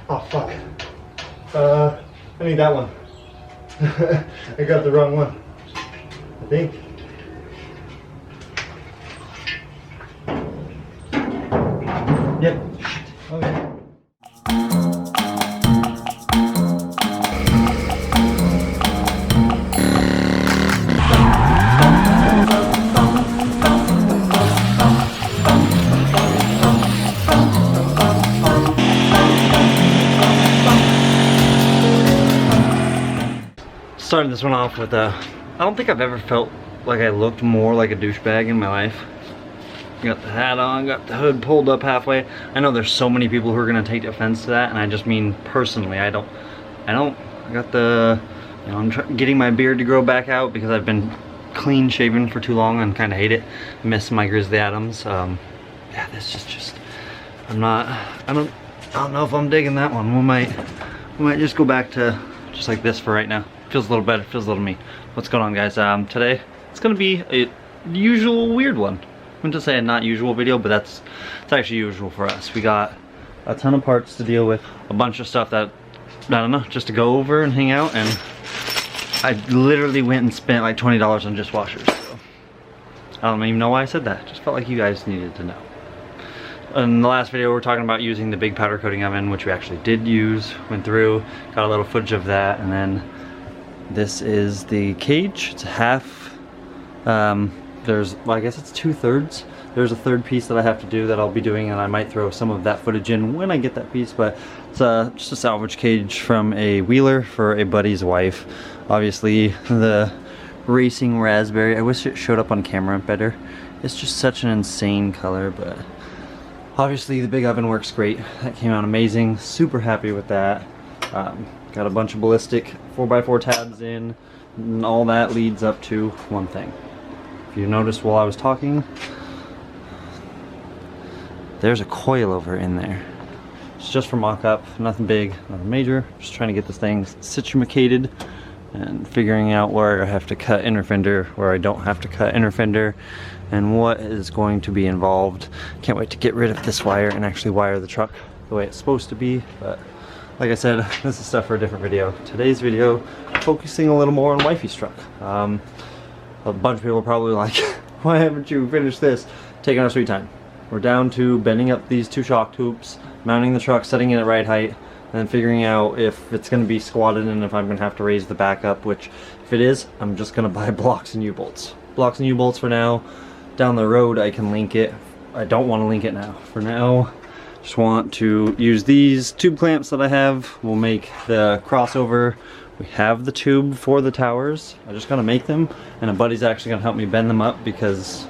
Oh fuck. I need that one. I got the wrong one, I think. Yep. Okay. Starting this one off with I don't think I've ever felt like I looked more like a douchebag in my life. Got the hat on, got the hood pulled up halfway. I know there's so many people who are gonna take offense to that, and I just mean personally. I got the, you know, I'm getting my beard to grow back out because I've been clean shaven for too long and kind of hate it. Miss my Grizzly Adams. Yeah, this is just, I don't know if I'm digging that one. We might just go back to just like this for right now. Feels a little better, feels a little me. What's going on, guys? Today it's gonna be a usual weird one. I meant to say a not usual video, but it's actually usual for us. We got a ton of parts to deal with, a bunch of stuff that, I don't know, just to go over and hang out, and I literally went and spent like $20 on just washers. So I don't even know why I said that. Just felt like you guys needed to know. In the last video, we were talking about using the big powder coating oven, which we actually did use. Went through, got a little footage of that, and then this is the cage. It's a half. There's, well, I guess it's 2/3. There's a third piece that I have to do that I'll be doing, and I might throw some of that footage in when I get that piece. But it's just a salvage cage from a wheeler for a buddy's wife. Obviously, the racing raspberry. I wish it showed up on camera better. It's just such an insane color, but obviously the big oven works great. That came out amazing. Super happy with that. Got a bunch of ballistic 4x4 tabs in, and all that leads up to one thing. If you noticed while I was talking, there's a coilover in there. It's just for mock-up, nothing big, nothing major. Just trying to get this thing situated and figuring out where I have to cut inner fender, where I don't have to cut inner fender, and what is going to be involved. Can't wait to get rid of this wire and actually wire the truck the way it's supposed to be. But like I said, this is stuff for a different video. Today's video, focusing a little more on wifey's truck. A bunch of people are probably like, why haven't you finished this? Taking our sweet time. We're down to bending up these 2 shock tubes, mounting the truck, setting it at right height, and then figuring out if it's going to be squatted and if I'm going to have to raise the back up, which if it is, I'm just going to buy blocks and U-bolts. Blocks and U-bolts for now. Down the road I can link it. I don't want to link it now. For now, just want to use these tube clamps that I have. We'll make the crossover. We have the tube for the towers. I just gotta make them, and a buddy's actually gonna help me bend them up because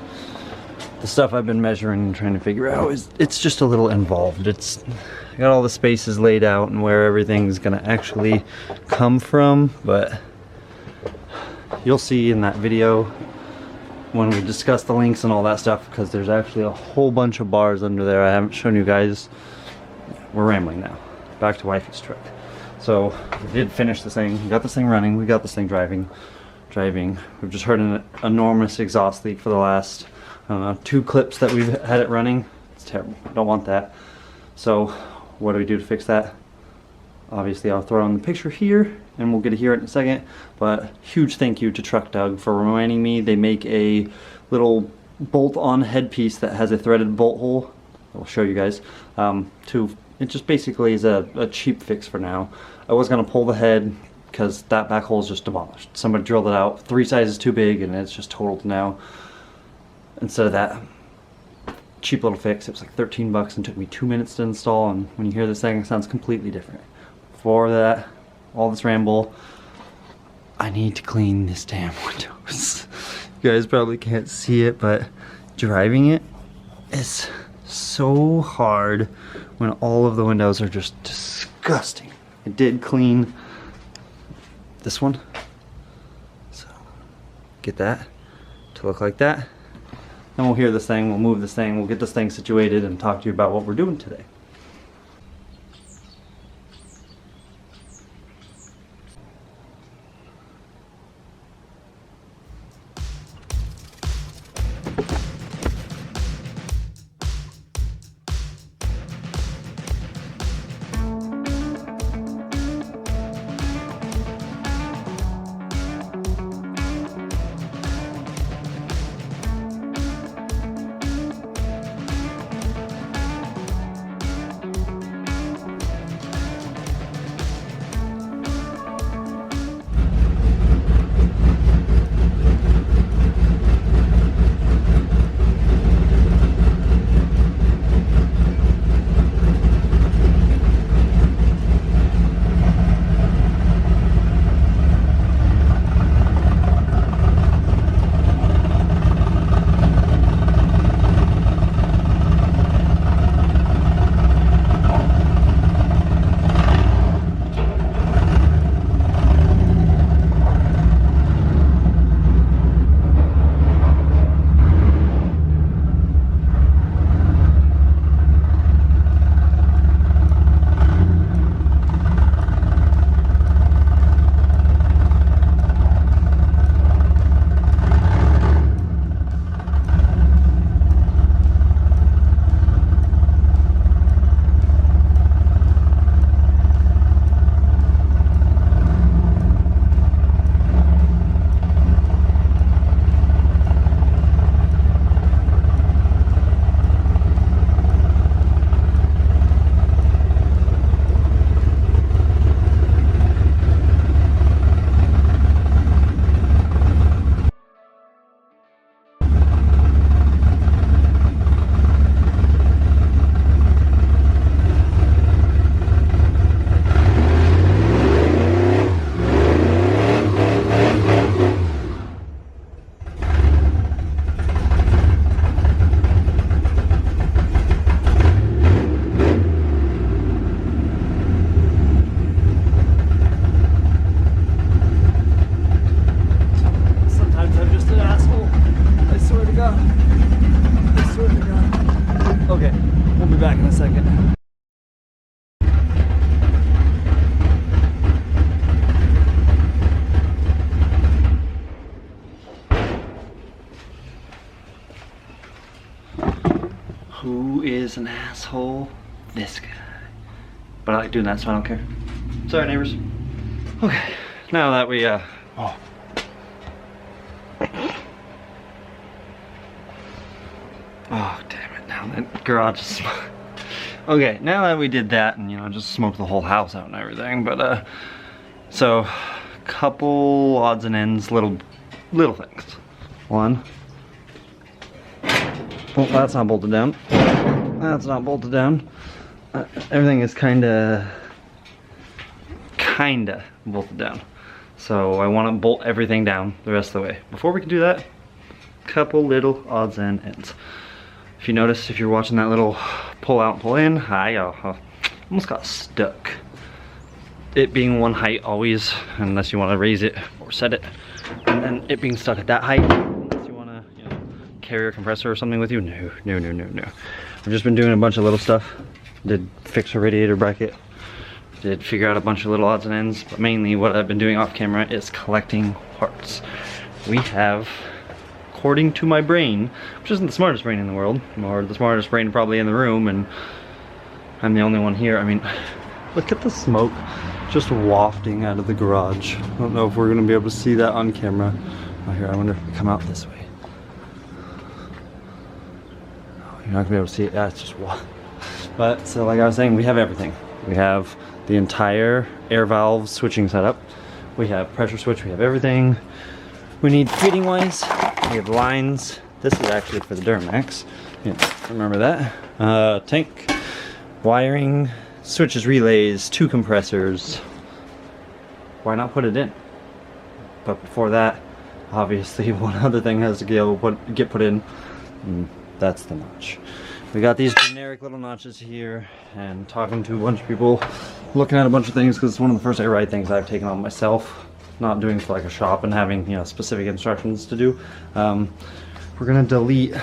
the stuff I've been measuring and trying to figure out it's just a little involved. I got all the spaces laid out and where everything's gonna actually come from, but you'll see in that video when we discuss the links and all that stuff, because there's actually a whole bunch of bars under there I haven't shown you guys. We're rambling now. Back to wifey's truck. So we did finish this thing. We got this thing running. We got this thing driving. We've just heard an enormous exhaust leak for the last, I don't know, 2 clips that we've had it running. It's terrible. I don't want that. So what do we do to fix that? Obviously I'll throw in the picture here and we'll get to hear it in a second. But huge thank you to Truck Doug for reminding me. They make a little bolt-on headpiece that has a threaded bolt hole. I'll show you guys. It just basically is a cheap fix for now. I was gonna pull the head because that back hole is just demolished. Somebody drilled it out 3 sizes too big and it's just totaled now. Instead of that, cheap little fix. It was like 13 bucks and took me 2 minutes to install, and when you hear this thing, it sounds completely different. Before that, all this ramble, I need to clean this damn windows. You guys probably can't see it, but driving it is so hard when all of the windows are just disgusting. I did clean this one, so get that to look like that. Then we'll hear this thing, we'll move this thing, we'll get this thing situated and talk to you about what we're doing today. in a second. Who is an asshole? This guy. But I like doing that, so I don't care. Sorry, neighbors. Okay, now that we, oh. Oh, damn it, now that garage is okay, now that we did that and, you know, just smoked the whole house out and everything, but, so, couple odds and ends, little things. One. Oh, that's not bolted down. That's not bolted down. Everything is kinda bolted down. So I want to bolt everything down the rest of the way. Before we can do that, couple little odds and ends. If you notice, if you're watching that little pull out and pull in, I almost got stuck. It being one height always, unless you want to raise it or set it, and then it being stuck at that height, unless you want to, you know, carry a compressor or something with you. No. I've just been doing a bunch of little stuff. Did fix a radiator bracket. Did figure out a bunch of little odds and ends, but mainly what I've been doing off camera is collecting parts. We have, according to my brain, which isn't the smartest brain in the world, or the smartest brain probably in the room, and I'm the only one here. I mean, look at the smoke just wafting out of the garage. I don't know if we're gonna be able to see that on camera. Oh, here, I wonder if we come out this way. Oh, you're not gonna be able to see it. Yeah, it's just waft. But, so like I was saying, we have everything. We have the entire air valve switching setup. We have pressure switch, we have everything. We need feeding wise, we have lines. This is actually for the Duramax. Yeah, remember that. Tank, wiring, switches, relays, 2 compressors. Why not put it in? But before that, obviously one other thing has to get put in, and that's the notch. We got these generic little notches here, and talking to a bunch of people, looking at a bunch of things, because it's one of the first air ride things I've taken on myself, not doing for like a shop and having, you know, specific instructions to do. We're gonna delete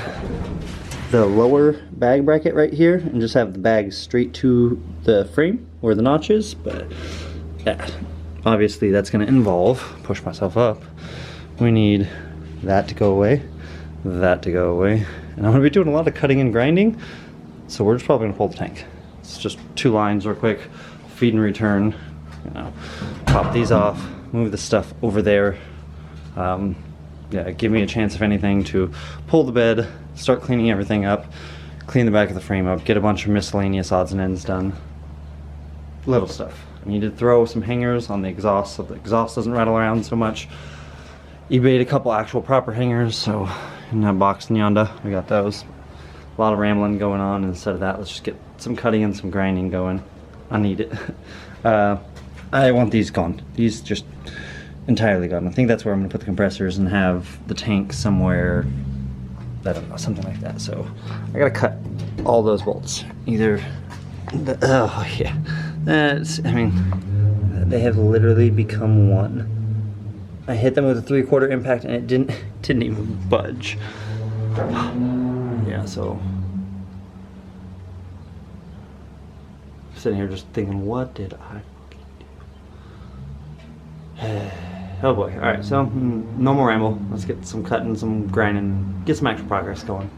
the lower bag bracket right here and just have the bag straight to the frame where the notch is. But yeah, obviously that's gonna involve, push myself up, we need that to go away, that to go away, and I'm gonna be doing a lot of cutting and grinding, so we're just probably gonna pull the tank. It's just 2 lines real quick, feed and return, you know, pop these off, move the stuff over there. Yeah, give me a chance, if anything, to pull the bed, start cleaning everything up, clean the back of the frame up, get a bunch of miscellaneous odds and ends done. Little stuff. I need to throw some hangers on the exhaust so the exhaust doesn't rattle around so much. eBayed a couple actual proper hangers, so in that box in yonder, we got those. A lot of rambling going on. Instead of that, let's just get some cutting and some grinding going. I need it. I want these gone. These just entirely gone. I think that's where I'm gonna put the compressors and have the tank somewhere, I don't know, something like that. So I gotta cut all those bolts. Either, oh yeah, that's, I mean, they have literally become one. I hit them with a 3/4 impact and it didn't even budge. Yeah, so sitting here just thinking, what did I fucking do? Oh boy. All right, so no more ramble. Let's get some cutting, some grinding, get some actual progress going.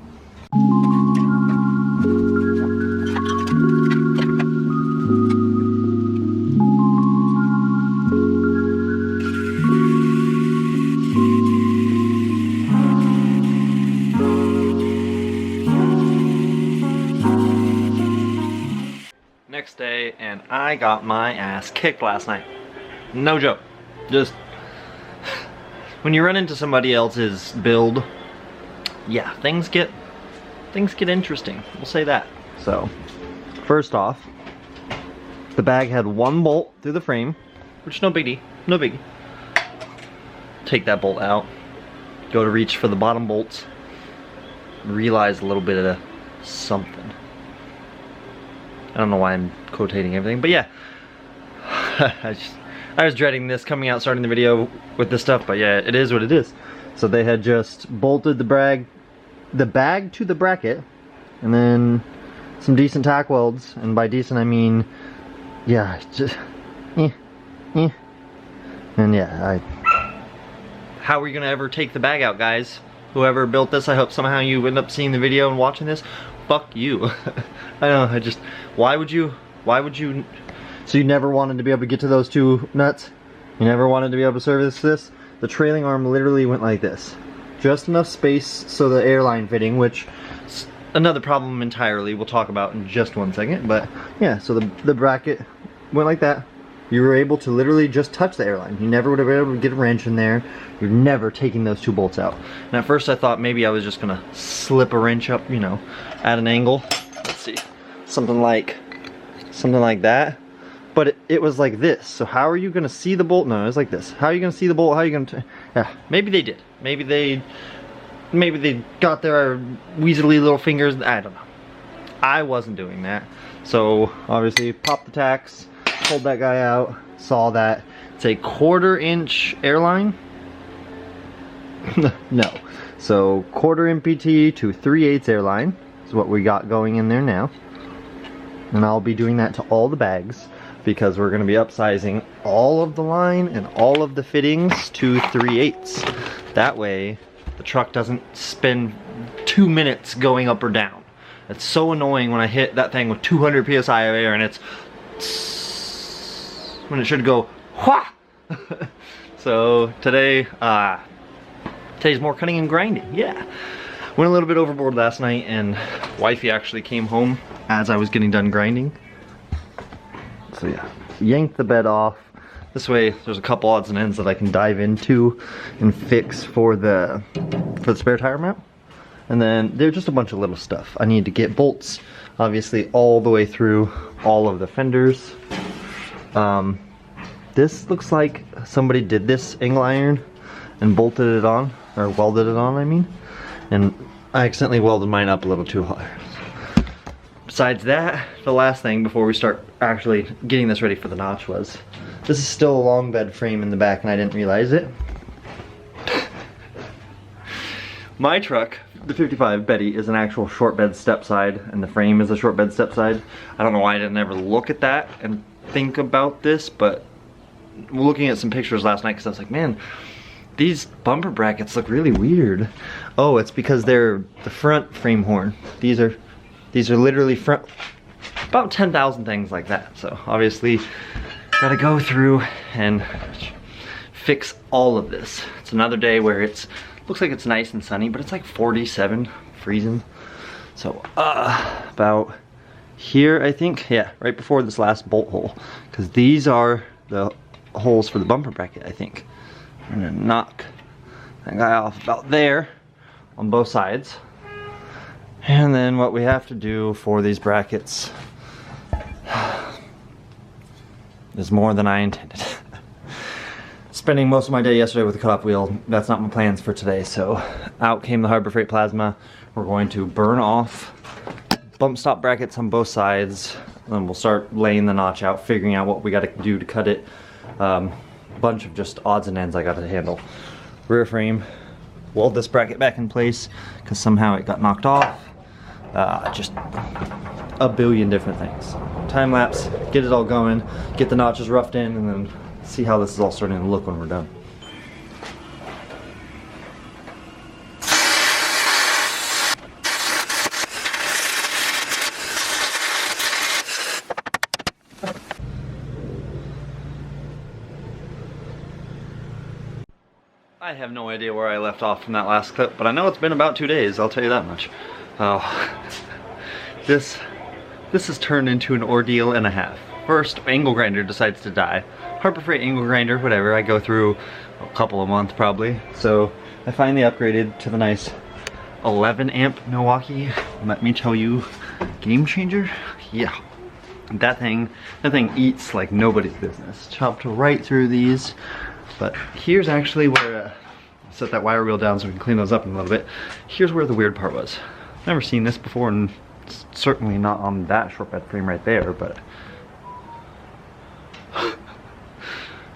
Next day, and I got my ass kicked last night. No joke. Just when you run into somebody else's build, yeah, things get interesting. We'll say that. So, first off, the bag had 1 bolt through the frame, which no biggie, no biggie. Take that bolt out, go to reach for the bottom bolts, realize a little bit of something. I don't know why I'm quotating everything, but yeah. I was dreading this coming out, starting the video with this stuff, but yeah, it is what it is. So they had just bolted the bag to the bracket, and then some decent tack welds, and by decent I mean, yeah, just, and yeah, How are we gonna ever take the bag out, guys? Whoever built this, I hope somehow you end up seeing the video and watching this. Fuck you. I know, why would you, so you never wanted to be able to get to those two nuts? You never wanted to be able to service this? The trailing arm literally went like this. Just enough space so the airline fitting, which is another problem entirely we'll talk about in just one second, but yeah, so the bracket went like that. You were able to literally just touch the airline. You never would have been able to get a wrench in there. You're never taking those two bolts out. And at first I thought maybe I was just gonna slip a wrench up, you know, at an angle. Let's see, something like that. But it was like this. So how are you gonna see the bolt? No, it's like this. How are you gonna see the bolt? How are you gonna? Yeah, maybe they did. Maybe they got their weaselly little fingers. I don't know. I wasn't doing that. So obviously, pop the tacks. Pulled that guy out, saw that. It's a 1/4 inch airline. No. So 1/4 MPT to 3/8 airline is what we got going in there now. And I'll be doing that to all the bags because we're going to be upsizing all of the line and all of the fittings to 3/8. That way the truck doesn't spend 2 minutes going up or down. It's so annoying when I hit that thing with 200 psi of air and it's when it should go wha. So today, today's more cutting and grinding. Yeah, went a little bit overboard last night, and wifey actually came home as I was getting done grinding. So yeah, yanked the bed off. This way, there's a couple odds and ends that I can dive into and fix for the spare tire mount. And then there's just a bunch of little stuff. I need to get bolts, obviously, all the way through all of the fenders. This looks like somebody did this angle iron and bolted it on, or welded it on, I mean. And I accidentally welded mine up a little too hard. Besides that, the last thing before we start actually getting this ready for the notch was, this is still a long bed frame in the back and I didn't realize it. My truck, the 55 Betty, is an actual short bed step side, and the frame is a short bed step side. I don't know why I didn't ever look at that and think about this, but looking at some pictures last night, because I was like, man, these bumper brackets look really weird. Oh, it's because they're the front frame horn. These are literally front, about 10,000 things like that. So obviously gotta go through and fix all of this. It's another day where looks like it's nice and sunny, but it's like 47, freezing. So about here, I think, yeah, right before this last bolt hole, because these are the holes for the bumper bracket, I think. I'm gonna knock that guy off about there on both sides. And then what we have to do for these brackets is more than I intended. Spending most of my day yesterday with the cutoff wheel, that's not my plans for today, so out came the Harbor Freight plasma. We're going to burn off bump stop brackets on both sides, and then we'll start laying the notch out, figuring out what we got to do to cut it. Bunch of just odds and ends I got to handle. Rear frame, weld this bracket back in place because somehow it got knocked off. Just a billion different things. Time lapse, get it all going, get the notches roughed in, and then see how this is all starting to look when we're done. I have no idea where I left off from that last clip, but I know it's been about 2 days, I'll tell you that much. Oh, this has turned into an ordeal and a half. First, angle grinder decides to die. Harbor Freight angle grinder, whatever, I go through a couple a month probably. So I finally upgraded to the nice 11 amp Milwaukee. Let me tell you, game changer. Yeah, that thing eats like nobody's business. Chopped right through these. But here's actually where, set that wire wheel down so we can clean those up in a little bit. Here's where the weird part was. Never seen this before, and it's certainly not on that short bed frame right there, but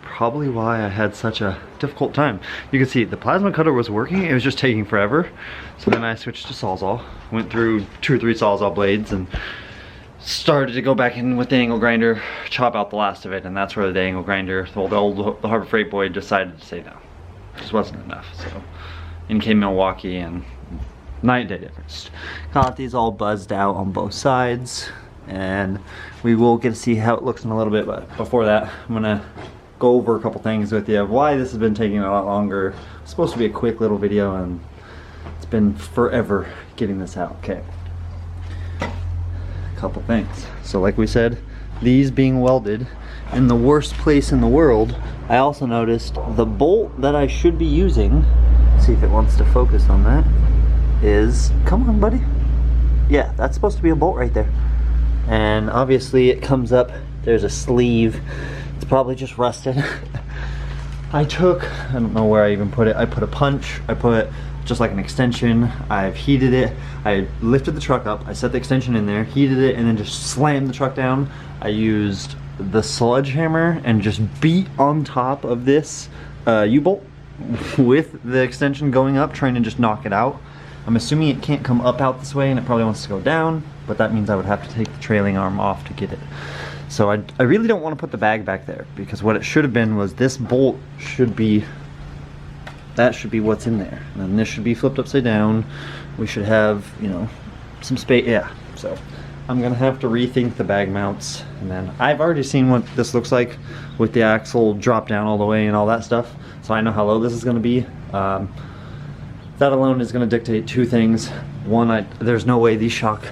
probably why I had such a difficult time. You can see the plasma cutter was working, it was just taking forever. So then I switched to Sawzall, went through 2 or 3 Sawzall blades, and started to go back in with the angle grinder, chop out the last of it, and that's where the angle grinder, the Harbor Freight boy, decided to say no. It just wasn't enough. So in came Milwaukee, and night and day difference. Got these all buzzed out on both sides, and we will get to see how it looks in a little bit, but before that I'm gonna go over a couple things with you of why this has been taking a lot longer. It's supposed to be a quick little video, and it's been forever getting this out. Okay, couple things. So like we said, these being welded in the worst place in the world, I also noticed the bolt that I should be using, see if it wants to focus on that, is, come on buddy, yeah, that's supposed to be a bolt right there, and obviously it comes up, there's a sleeve, it's probably just rusted. I don't know where I even put it, I put a punch, I put just like an extension, I've heated it, I lifted the truck up, I set the extension in there, heated it, and then just slammed the truck down. I used the sledgehammer and just beat on top of this U-bolt with the extension going up, trying to just knock it out. I'm assuming it can't come up out this way, and it probably wants to go down, but that means I would have to take the trailing arm off to get it. So I really don't want to put the bag back there, because what it should have been was this bolt should be, that should be what's in there, and then this should be flipped upside down. We should have, you know, some space. Yeah, so I'm gonna have to rethink the bag mounts, and then I've already seen what this looks like with the axle drop down all the way and all that stuff, so I know how low this is gonna be. That alone is gonna dictate two things. One, there's no way these shock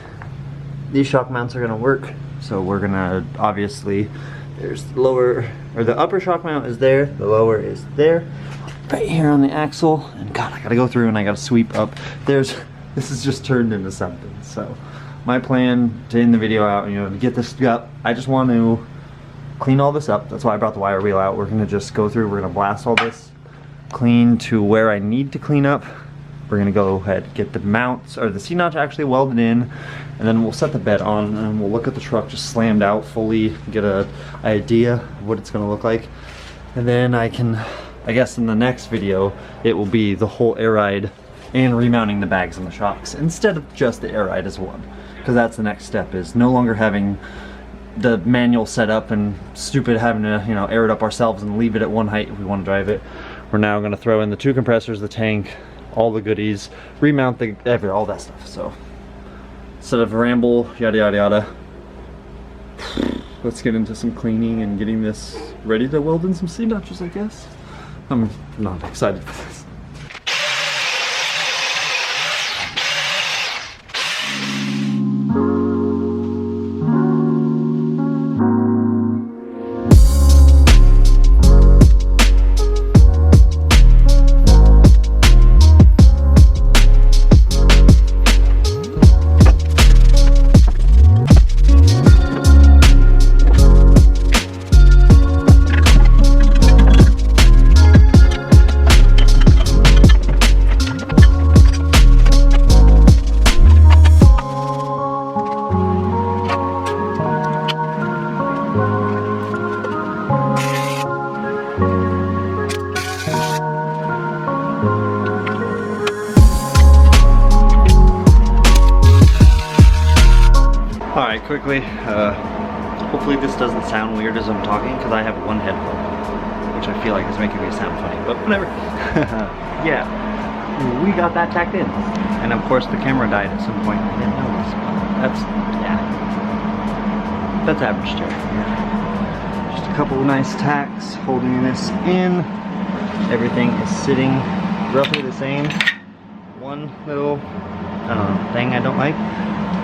mounts are gonna work, so we're gonna, obviously, there's the lower, or the upper shock mount is there, the lower is there, right here on the axle, and God, I gotta go through and I gotta sweep up. This is just turned into something. So my plan to end the video out, you know, to get this up, I just want to clean all this up. That's why I brought the wire wheel out. We're gonna just go through, we're gonna blast all this clean to where I need to clean up. We're gonna go ahead, get the mounts, or the C-notch actually welded in, and then we'll set the bed on, and we'll look at the truck just slammed out fully, get an idea of what it's gonna look like. And then I guess in the next video, it will be the whole air ride and remounting the bags and the shocks, instead of just the air ride as one. Because that's the next step, is no longer having the manual set up and stupid having to, you know, air it up ourselves and leave it at one height if we want to drive it. We're now gonna throw in the two compressors, the tank, all the goodies, remount all that stuff. So instead of ramble, yada yada yada, let's get into some cleaning and getting this ready to weld in some C-notches, I guess. I'm not excited for this. Alright, quickly, hopefully this doesn't sound weird as I'm talking, because I have one headphone, which I feel like is making me sound funny, but whatever. Yeah, we got that tacked in. And of course the camera died at some point. I didn't notice, but that's average Joe. Yeah. Just a couple of nice tacks holding this in. Everything is sitting roughly the same. One little, I don't know, thing I don't like.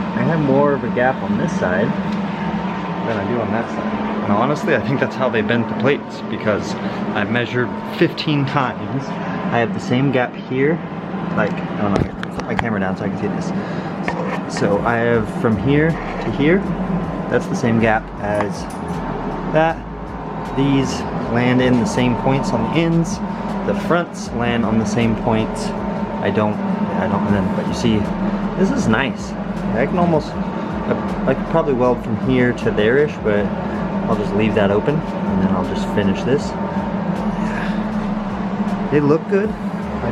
I have more of a gap on this side than I do on that side. And honestly, I think that's how they bent the plates, because I measured 15 times. I have the same gap here, like, I don't know, put my camera down so I can see this. So I have from here to here, that's the same gap as that. These land in the same points on the ends. The fronts land on the same points. But you see, this is nice. I can almost, I could probably weld from here to there-ish, but I'll just leave that open, and then I'll just finish this. They look good. I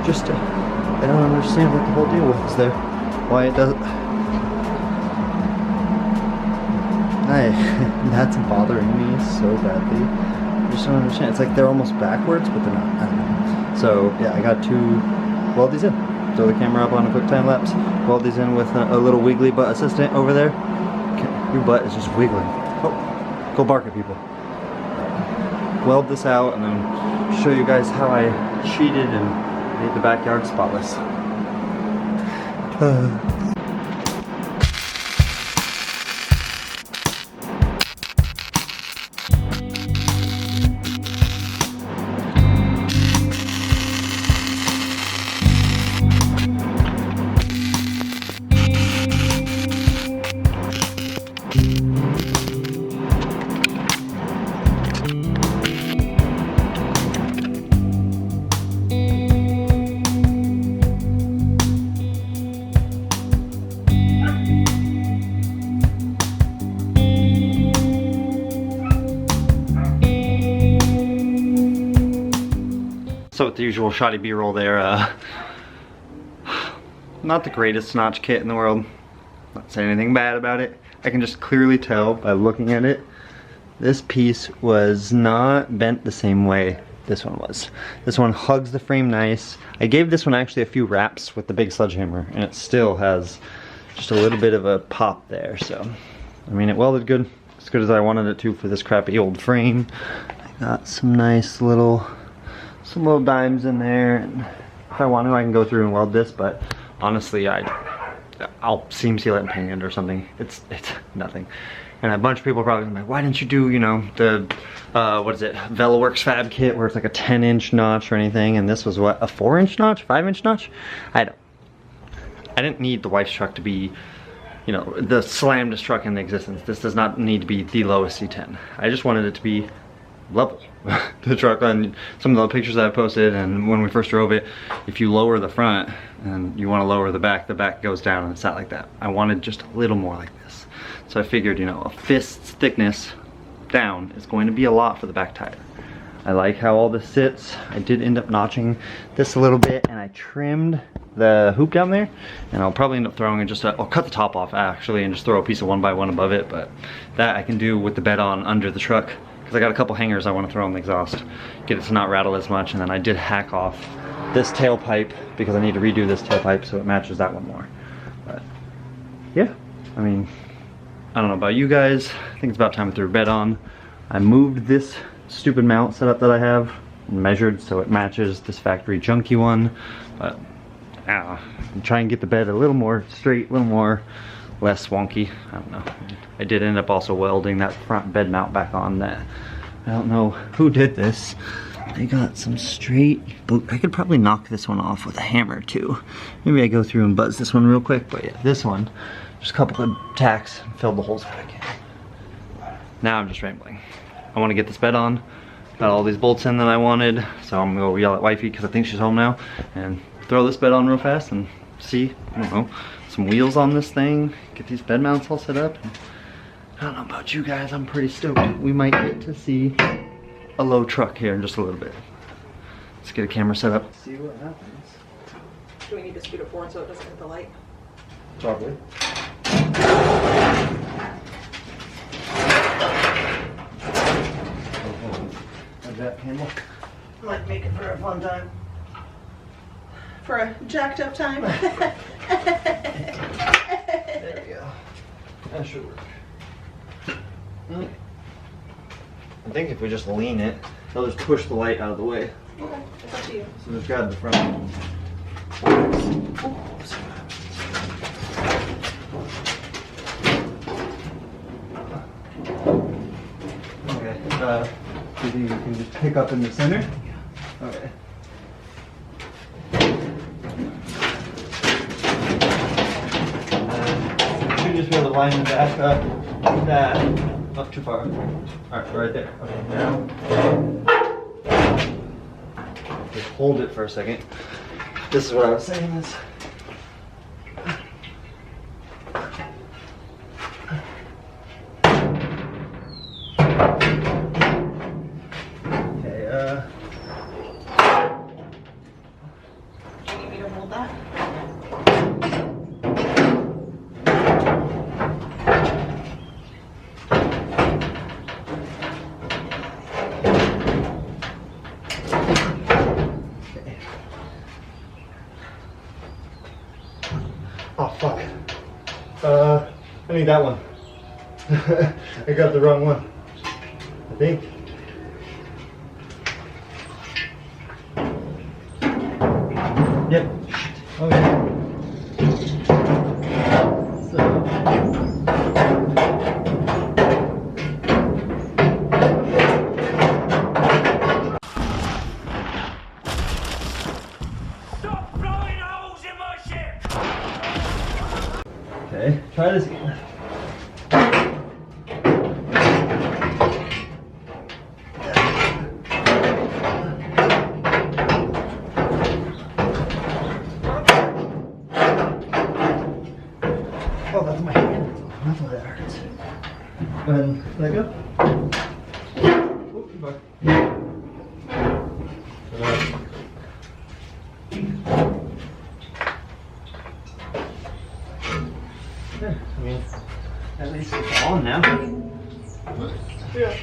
don't understand what the whole deal is there. Why it doesn't. That's bothering me so badly. I just don't understand. It's like they're almost backwards, but they're not. I don't know. So yeah, I got to weld these in. Throw the camera up on a quick time lapse. Weld these in with a little wiggly butt assistant over there. Okay, your butt is just wiggling. Oh, go bark at people. Weld this out and then show you guys how I cheated and made the backyard spotless. So with the usual shoddy B-roll there, not the greatest notch kit in the world. Not saying anything bad about it. I can just clearly tell by looking at it, this piece was not bent the same way this one was. This one hugs the frame nice. I gave this one actually a few wraps with the big sledgehammer, and it still has just a little bit of a pop there. So, I mean, it welded good, as good as I wanted it to for this crappy old frame. I got some nice little dimes in there, and if I want to I can go through and weld this, but honestly I'll seam seal it and paint it or something. It's nothing. And a bunch of people are probably like, why didn't you do, you know, the what is it, Veloworks fab kit where it's like a 10-inch notch or anything, and this was what, a 4-inch notch, 5-inch notch? I didn't need the wife's truck to be, you know, the slammed truck in existence. This does not need to be the lowest C10. I just wanted it to be level. The truck, on some of the pictures that I posted and when we first drove it, if you lower the front and you want to lower the back goes down, and it's not like that. I wanted just a little more like this. So I figured, you know, a fist's thickness down is going to be a lot for the back tire. I like how all this sits. I did end up notching this a little bit, and I trimmed the hoop down there, and I'll probably end up throwing it just I'll cut the top off actually and just throw a piece of 1x1 above it, but that I can do with the bed on under the truck, because I got a couple hangers I want to throw on the exhaust, get it to not rattle as much. And then I did hack off this tailpipe because I need to redo this tailpipe so it matches that one more. But yeah, I mean, I don't know about you guys, I think it's about time to throw bed on. I moved this stupid mount setup that I have and measured so it matches this factory junky one, but I'm trying to get the bed a little more straight, a little more less wonky. I don't know. I did end up also welding that front bed mount back on that. I don't know who did this. They got some straight, I could probably knock this one off with a hammer too. Maybe I go through and buzz this one real quick, but yeah, this one, just a couple of tacks, filled the holes back in. Now I'm just rambling. I want to get this bed on. Got all these bolts in that I wanted, so I'm gonna go yell at wifey because I think she's home now, and throw this bed on real fast and see, I don't know, some wheels on this thing, get these bed mounts all set up. And I don't know about you guys, I'm pretty stoked. We might get to see a low truck here in just a little bit. Let's get a camera set up. See what happens. Do we need to scoot it forward so it doesn't hit the light? Probably. Like that handle. Might make it for a fun time. For a jacked up time? There we go. That should work. I think if we just lean it, they'll just push the light out of the way. Okay, it's up to you. So just grab the front. Okay, do you think you can just pick up in the center? Yeah. Okay. You should just be able to line the back up with that. Not too far. Alright, right there. Okay, now just hold it for a second. This is what I was saying is I need that one. I got the wrong one, I think. Yep. Okay. Stop blowing holes in my ship! Okay, try this again. Oh, that's my hand. That's why that hurts. Go ahead and let go. Oh, too far. Yeah, I mean, at least it's on now. Yeah.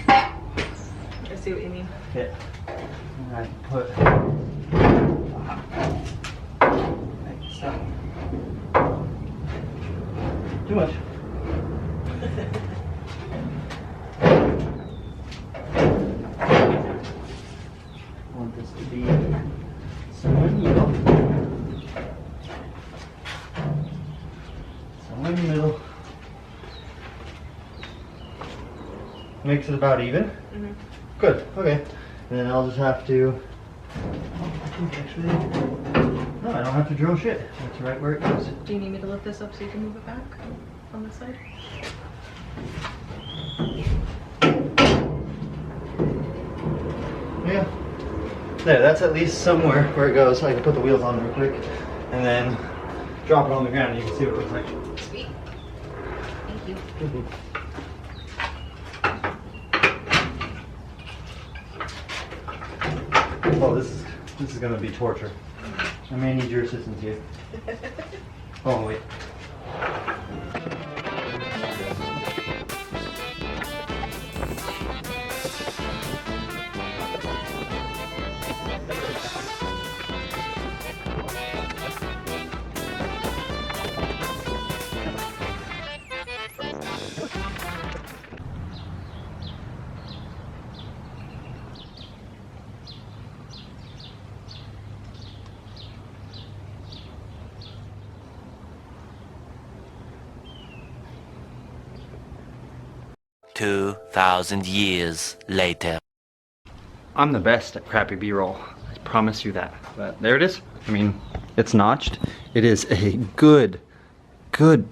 I see what you mean. Okay. And I put. Stop. Too much. I want this to be somewhere in the middle. Somewhere in the middle. Makes it about even. Mm-hmm. Good, okay. And then I'll just have to, I think actually, no, I don't have to drill shit. That's right where it goes. Do you need me to lift this up so you can move it back on this side? Yeah. There, that's at least somewhere where it goes. I can put the wheels on real quick and then drop it on the ground and you can see what it looks like. Sweet. Thank you. Oh, this is gonna be torture. I may need your assistance here. Oh wait. $2,000 later. I'm the best at crappy B-roll. I promise you that. But there it is. I mean, it's notched. It is a good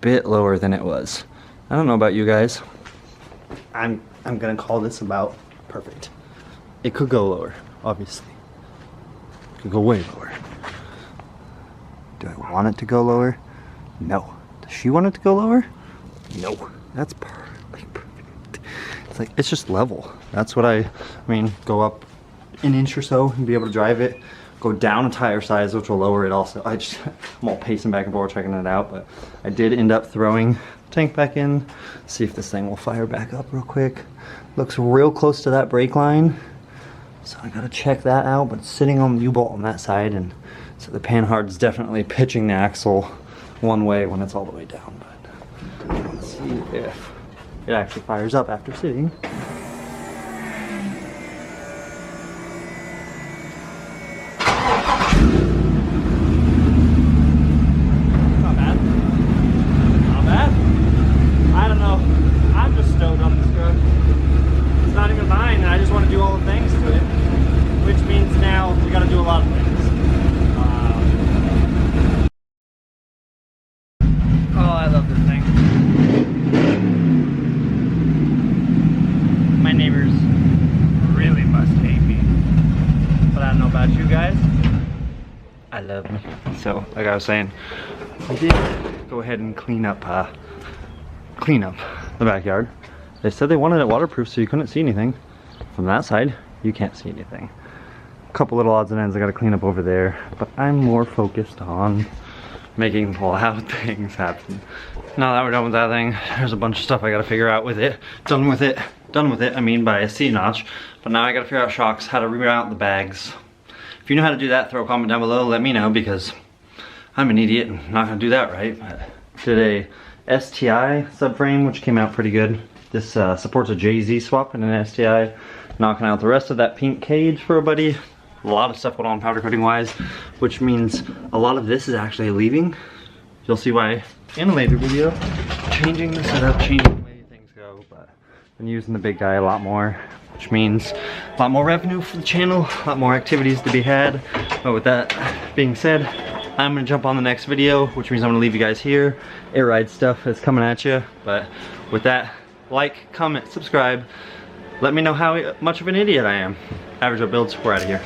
bit lower than it was. I don't know about you guys. I'm gonna call this about perfect. It could go lower, obviously. It could go way lower. Do I want it to go lower? No. Does she want it to go lower? No. That's perfect. It's like, it's just level. That's what I mean, go up an inch or so and be able to drive it. Go down a tire size, which will lower it also. I'm all pacing back and forth checking it out, but I did end up throwing the tank back in. See if this thing will fire back up real quick. Looks real close to that brake line. So I gotta check that out, but it's sitting on the U-bolt on that side, and so the panhard's definitely pitching the axle one way when it's all the way down. But let's see if it actually fires up after sitting. Not bad. Not bad. I don't know. I'm just stoked on this truck. It's not even mine, and I just want to do all the things to it. Which means now we got to do a lot of things. Oh, I love this thing. My neighbors really must hate me. But I don't know about you guys. I love them. So, like I was saying, we did go ahead and clean up the backyard. They said they wanted it waterproof so you couldn't see anything. From that side, you can't see anything. A couple little odds and ends I gotta clean up over there, but I'm more focused on making loud things happen. Now that we're done with that thing, there's a bunch of stuff I gotta figure out with it. Done with it, I mean by a C-notch. But now I gotta figure out shocks, how to remount the bags. If you know how to do that, throw a comment down below, let me know, because I'm an idiot and not gonna do that right. But Did a STI subframe, which came out pretty good. This supports a JZ swap and an STI, knocking out the rest of that pink cage for a buddy. A lot of stuff going on powder coating wise, which means a lot of this is actually leaving. You'll see why in a later video. Changing the setup, changing the way things go, but I've been using the big guy a lot more, which means a lot more revenue for the channel, a lot more activities to be had. But with that being said, I'm gonna jump on the next video, which means I'm gonna leave you guys here. Air ride stuff is coming at you, but with that, like, comment, subscribe. Let me know how much of an idiot I am. Average Joe Builds, we're out of here.